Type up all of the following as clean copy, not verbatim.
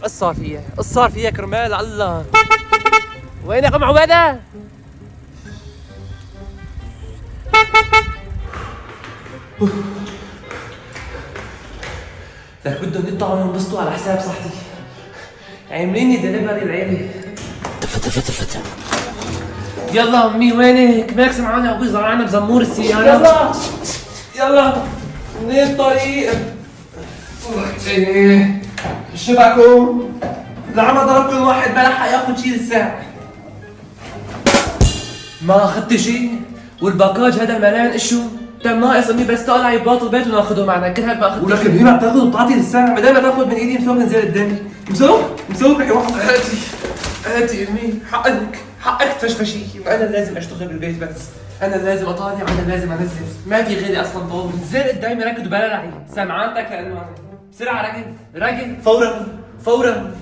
ايش صار فيها؟ ايش صار فيها كرمال الله؟ وينك ام عبيده؟ لك بدهم يطلعوا ينبسطوا على حساب صحتي. عاملين لي دليفري العيله. يلا امي وينك؟ مالك سمعانه ابوي زرعنا بزمور السياره. يلا يلا منين الطريق؟ ايه شبكوا لعما ضرب كل واحد بلا حق ياخذ شيء للساعة. ما اخذت شيء والباكاج هذا مليان اشو. طيب ناقص امي بس طالع يباط البيت وناخذه معنا. كل هاد ما اخذت. ولكن هي ما بتاخذ وبتعطي للساعة بدل ما تاخذ من ايدي مسوق نزل قدامي. مسوق رح يوقف. هاتي امي حقك تفشفشي. وانا لازم اشتغل بالبيت بس. انا لازم اطالع وانا لازم انزل. ما في غيري اصلا طول. نزل قدامي ركض وبلا لعي. سمعانتك لانه بسرعة ركض فورا.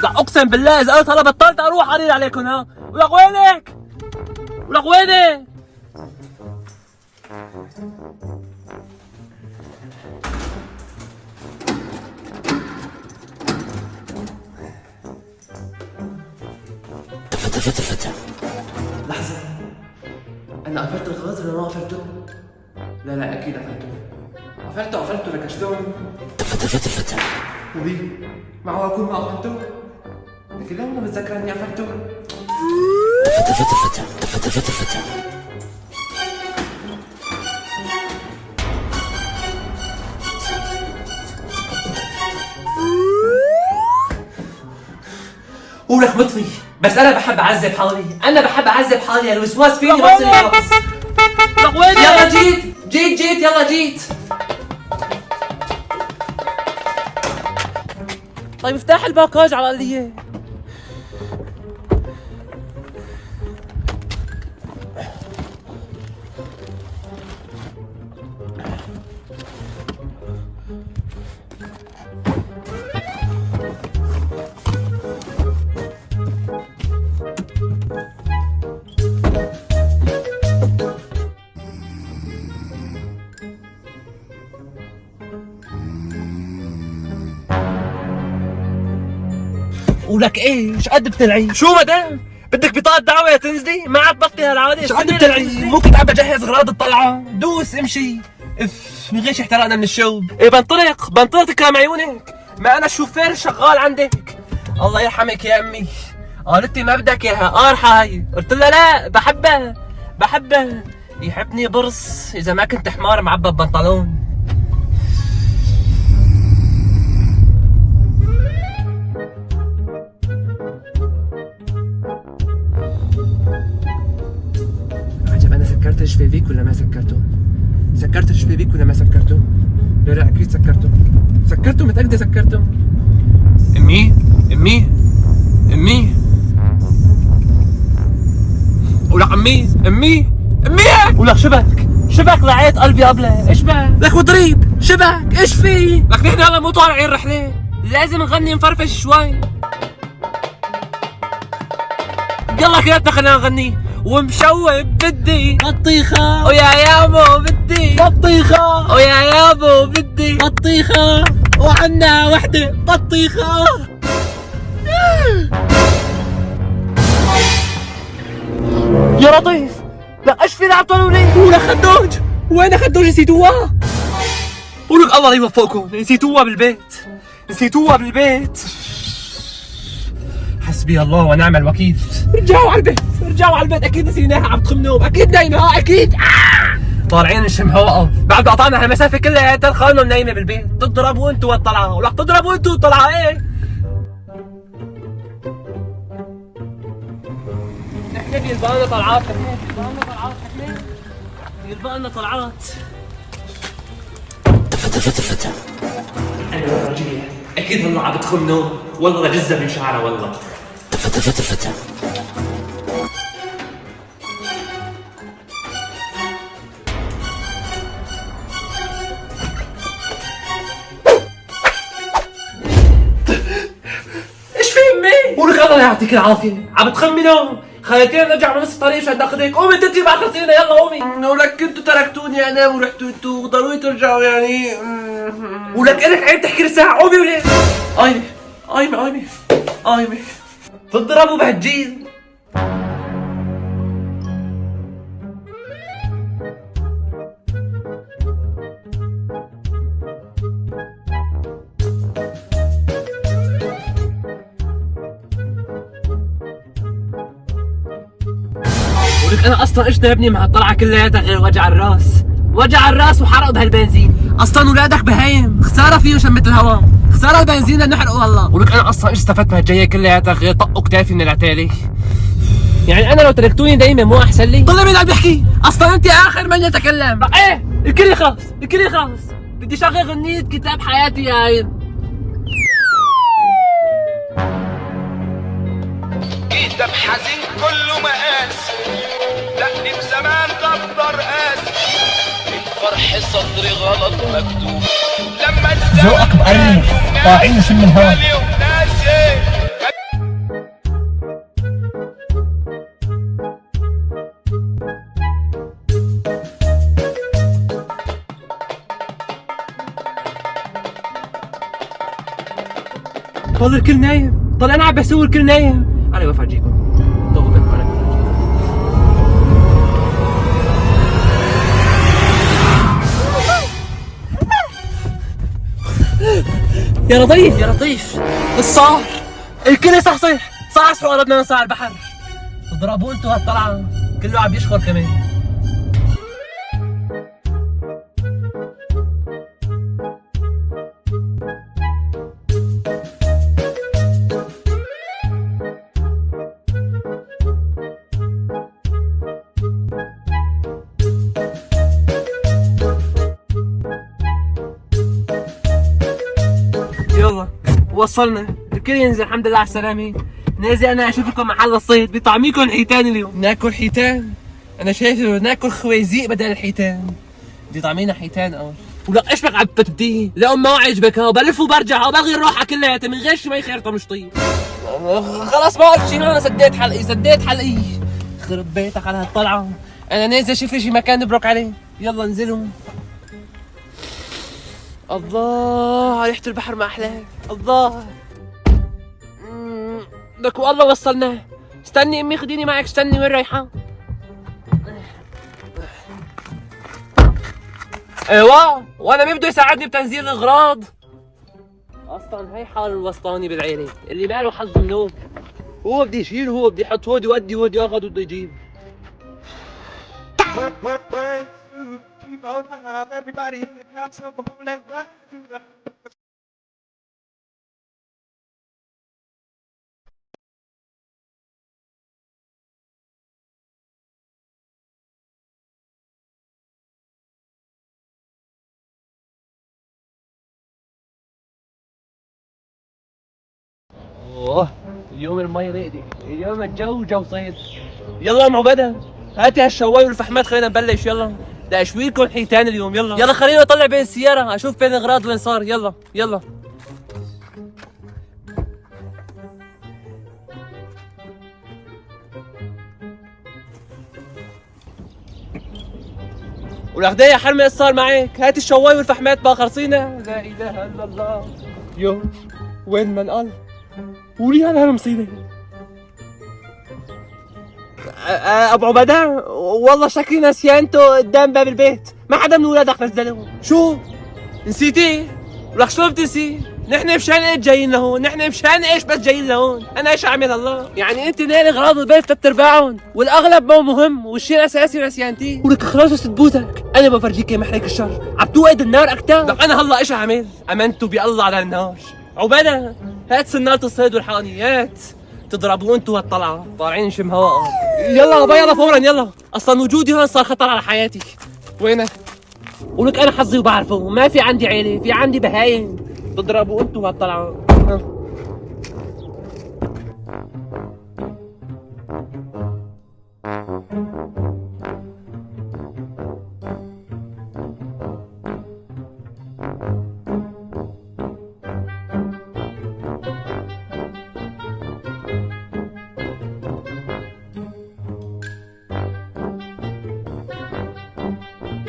لا اقسم بالله اذا قلت هلا بطلت اروح اريد عليكم ها. ولك وينك؟ لحظة انا قفلت الغاز ولا ما قفلته؟ لا اكيد قفلته لك شلون؟ وليه؟ معه اكون ما قفلته؟ لكن ليه انا بتذكر اني قفلته؟ ولك مطفي بس انا بحب اعذب حالي الوسواس فيني بس ينقص. لك وين؟ يلا جيت يلا جيت. طيب افتح الباكاج على الأقلية. ولك ايش قد بتلعي؟ شو مدام؟ بدك بطاقة دعوة تنزلي؟ ما عاد بطي هالعادة. ايش قد بتلعي؟ مو كنت عم بجهز اغراض الطلعة. دوس امشي. من غيش احترقنا من الشوب. ايه بنطلق تكرم عيونك. ما انا الشوفير شغال عندك. الله يرحمك يا امي. قالتي ما بدك اياها قارحة هاي. قلت لها لا بحبها. يحبني برص اذا ما كنت حمار معبى ببنطلون. سكرت الشبابيك ولا ما سكرته؟ سكرت الشبابيك ولا ما سكرته؟ لا اكيد سكرته متأكدة سكرته. امي ولك امي ولك شبك لعيت قلبي قبله. ايش بك؟ لك وضريب شبك ايش في؟ لك نحن هلا مو طالعين رحلة لازم نغني نفرفش شوي. يلا كلاتنا خلينا نغني. ومشوب بدي بطيخة ويا يابو بدي بطيخة ويا يابو بدي بطيخة وعنا وحدة بطيخة. يا لطيف لا ايش في لعبة ولي؟ ولا خدوج؟ وين خدوج نسيتوها؟ ولك الله يوفقكم. نسيتوها بالبيت. حسبي الله ونعم الوكيل. رجعوا على البيت اكيد نسيناها عم تخمنوا. اكيد نايمة اكيد. طالعين نشم هواء بعد قطعنا هالمسافة كلها. خلنا نايمة بالبيت. تضربوا انتوا والطلعة ولك تضربوا انتوا والطلعة. ايه نحن بيلبقنا طلعات. بيلبقنا طلعات. انا رجلي اكيد والله عم بتخمنوا. والله جزة من شعره والله. ايش في امي؟ ولك الله يعطيك العافية. عم تخمنوا خليتينا نرجع من نص الطريق مشان ناخذك. قومي انت ما خلصينا. يلا قومي. ولك كنتوا تركتوني انام ورحتوا انتوا ضروري ترجعوا يعني. ولك إلك عيب تحكي لي ساعة. قومي وليه؟ قايمة قايمة قايمة قايمة. تضربوا بهالجيل. ولك انا اصلا ايش ضربني مع الطلعه كلياتها غير وجع الراس. وجع الراس وحرق بهالبنزين. اصلا ولادك بهايم، خساره فيه شمة الهواء، خساره البنزين اللي نحرقه والله. ولك انا اصلا ايش استفدت بهالجايه كلياتها غير طقوا كتافي من العتالي. يعني انا لو تركتوني دايما مو احسن لي؟ طلع مين عم بيحكي؟ اصلا انت اخر من يتكلم. ايه الكل يخلص الكل يخلص. بدي شغل غنية كتاب حياتي يا عيل. كتاب حزين كله مقاس، دقني بزمان دفتر قاس، الفرح صدري غلط مكتوب لما ذوقك مقرف، طاعين شم من هون. طلع الكل نايم، طلع انا عم بسوي الكل نايم. انا بفرجيكم. طول بالكم انا بفرجيكم. يا لطيف يا لطيف. الصار الكل صحصح صحصح وقربنا من صاع البحر. تضربوا انتوا هالطلعه كله عم يشخر كمان. يلا وصلنا، الكل ينزل. الحمد لله على السلامة. نازل انا اشوفكم محل الصيد بطعميكم حيتان اليوم. ناكل حيتان؟ انا شايف ناكل خوازيق بدل الحيتان. بدي طعمينا حيتان اول. ولك ايش بك عم بتبديه؟ لو ما عجبك ها بلف وبرجع وبلغي الروحة كلياتها من غير شي ما يخيرطها مش طيب. خلاص ما قلت شي. انا سديت حلقي سديت حلقي. خرب بيتك على هالطلعة. انا نازل شوف لي شي مكان نبرك عليه. يلا انزلوا. الله ريحة البحر ما أحلاه. الله لك والله وصلناه. استني أمي خديني معك. استني وين رايحة؟ ايوه وانا مين بده يساعدني بتنزيل الاغراض؟ اصلا هي حال الوسطاني بالعيلة اللي ما له حظ منوب. هو بدي يشيل، هو بدي يحط، هو بده يودي، هو بده ياخذ وبده يجيب. اوه اليوم المي راقدة، اليوم الجو جو صيد. يلا ام عبيدة هاتي هالشواي والفحمات خلينا نبلش. يلا بدي اشوي لكم حيتان اليوم. يلا يلا خليني اطلع بين السيارة اشوف بين الاغراض وين صار. يلا يلا. والأغدية حرمي ايش صار معك؟ هاتي الشواي والفحمات بقى خلصينا. لا اله الا الله. يو وين من قال؟ قولي على هالمصيبة. ابو عبده والله شكلي نسيانته قدام باب البيت. ما حدا من ولادك نزله. شو؟ نسيتي؟ ولك شلون بتنسي؟ نحن مشان ايش جايين لهون؟ نحن مشان ايش بس جايين لهون؟ انا ايش اعمل هلا؟ يعني انت نايل اغراض البيت ثلاث ارباعهم والاغلب مو مهم والشيء الاساسي نسيانتيه. ولك خلاص ستبوتك. انا بفرجيك يا محرق الشر عم توقد النار اكثر. طب انا هلا ايش اعمل؟ امنتوا بالله على النار. عبده هات سنارة الصيد والحقنيات. تضربوا انتوا هالطلعه طالعين شم هواء. يلا بابا يلا فورا يلا. اصلا وجودي هون صار خطر على حياتي. وينك؟ ولك انا حظي وبعرفه ما في عندي عيله، في عندي بهايم. تضربوا انتوا هالطلعه.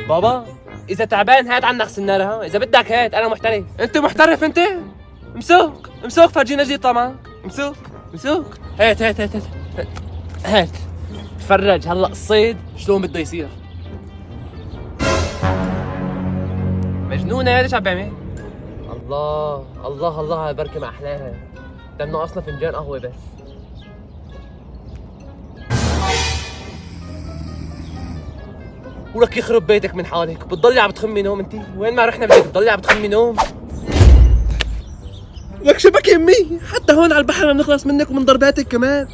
بابا اذا تعبان هات عنك سناره، ها اذا بدك هات، انا محترف. انت محترف انت؟ امسك فرجينا جديد طبعا. امسك هات هات هات هات هات تفرج هلا الصيد شلون بده يصير. مجنونه ليش عم بعمل؟ الله الله الله على البركه مع احلاها. بدنا ناقصنا فنجان قهوه بس. ولك يخرب بيتك من حالك، بتضلي عم بتخمي نوم انت؟ وين ما رحنا بدك بتضلي عم بتخمي نوم؟ لك شبك يمي، حتى هون على البحر عم نخلص منك ومن ضرباتك كمان.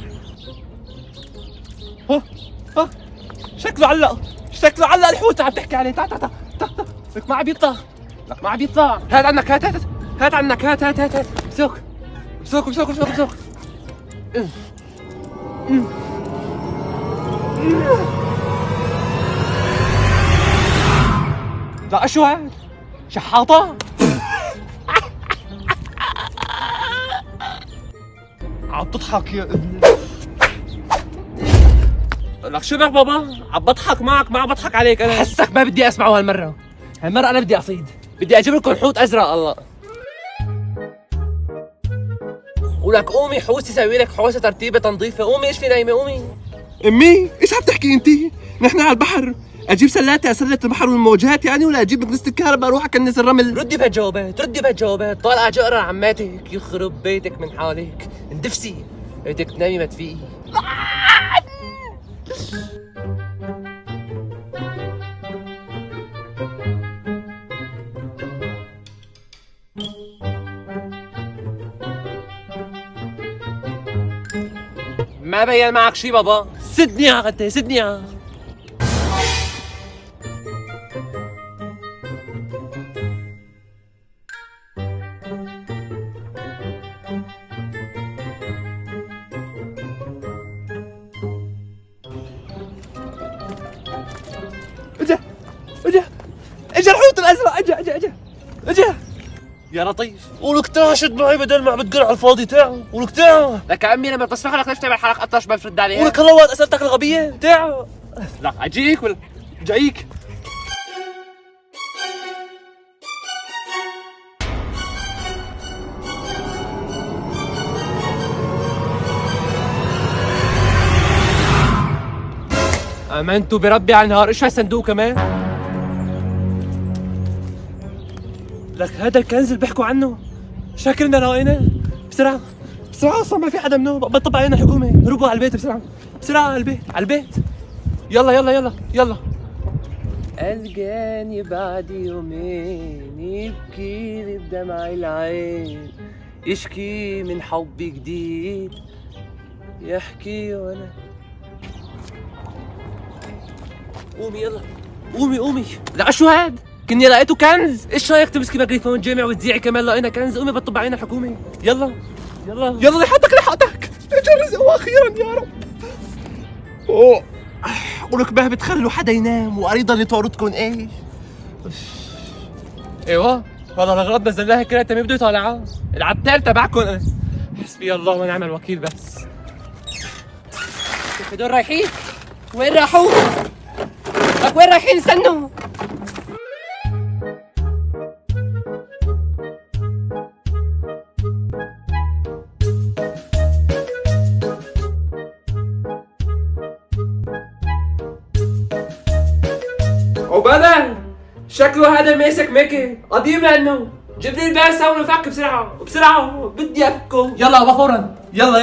ها شكله علق الحوت عم تحكي عليه. تعال لك ما عم يطلع، هات عنك هات عنك هات امسك. لا شو هاد؟ شحاطة؟ عم تضحك يا ابني. لك شو بك بابا؟ عم بضحك معك، ما عم بضحك عليك انا. حسك ما بدي اسمعه هالمرة انا بدي اصيد، بدي اجيب لكم حوت ازرق. الله ولك قومي حوسي سوي لك حوسه ترتيبه تنظيفه. قومي ايش في نايمه؟ قومي. امي ايش عم تحكي انت؟ نحن على البحر، اجيب سلاتي اسلة البحر والموجات يعني، ولا اجيب مكنسة الكهرباء اروح اكنس الرمل؟ ردي بهالجوابات. طالعه جقرة عماتك يخرب بيتك من حالك. اندفسي بدك تنامي ما تفيقي. ما بين معك شي بابا. سدني يا غتي سدني يا. اجا الحوت الازرق. اجا يا لطيف. ولك تاشد معي بدل ما عم تقول على الفاضي تاعه. ولك تعال لك عمي لما بتصفح لك ليش تعمل حلقه اطرش ما بترد عليها؟ ولك هلا وقت اسئلتك الغبيه تعال. لا اجيك ولا جايك. امنتوا بربي على النهار. ايش هالصندوق كمان؟ لك هذا الكنز اللي بيحكوا عنه شكلنا لقيناه. بسرعة اصلا ما في حدا منه. بطبق علينا الحكومة. هربوا على البيت بسرعة على البيت. يلا القاني بعد يومين يبكي لي بدمع العين، يشكي من حب جديد يحكي وانا. قومي يلا قومي. لا شو هاد؟ كني لقيته كنز. ايش رايك تمسكي ميكروفون جامع وتذيعي كمان لقينا كنز؟ قومي بطب علينا الحكومه. يلا لحقتك اجى الرزق واخيرا يا رب. اوه ولك ما بتخلوا حدا ينام واريضا اللي طارتكم ايش؟ ايوه والله الاغراض نزلناها كلها تمام بده يطالعها. العتال تبعكم حسبي الله ونعم الوكيل. بس هدول رايحين؟ وين راحوا؟ لك وين رايحين؟ استنوا. عقبالك شكله هذا ماسك ميكي قديم لانه. جيب لي البارسة ونفك بسرعة بدي افكه. يلا ابا فورا. يلا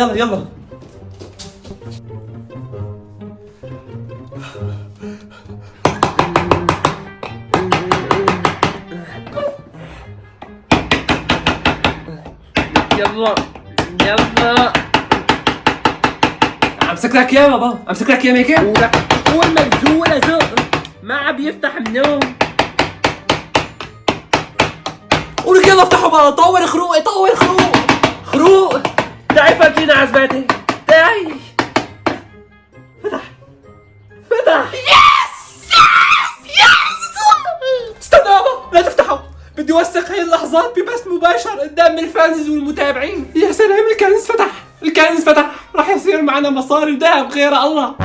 امسك لك يا بابا. امسك لك يا ميكي. قول مجزولة زق ما عم يفتح النوم. قولك يلا افتحوا بقى. طور خروق. تعي فكينا عزباتي. تعي. فتح. يس. استنى بابا لا تفتحوا. بدي اوثق هاي اللحظات ببث مباشر قدام الفانز والمتابعين. يا سلام الكنز فتح. راح يصير معنا مصاري وذهب غير الله.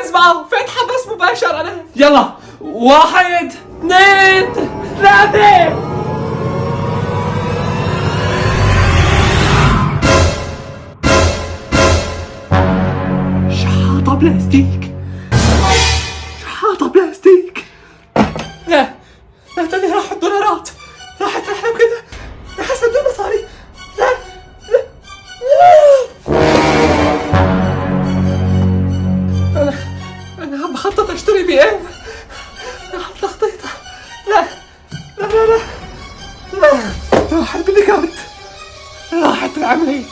بنز معه، فاتحة بس مباشر انا. يلا 1 2 3. شحاطة بلاستيك، شحاطة بلاستيك. لا لا تاني، راحت الدولارات، راحت رحلة كده، راح صندوق مصاري. لا لا لا، أنا بخطط أشتري بي إم. تخطيطة. لا لا لا لا لا، راحت بالكارت، راحت العملية،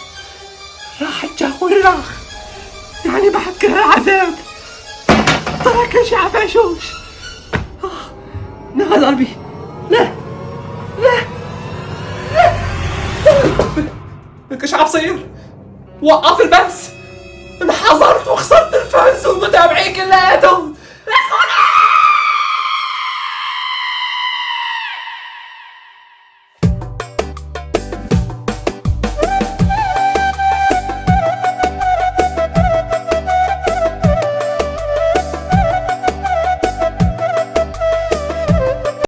راحت جاخور الراخ، يعني بعد كل العذاب طلع كل شي عفاشوش. نهض قلبي. لا لا لا، ايش عم صير؟ وقف البث، انحظرت وخسرت الفانز والمتابعين كلياتهم.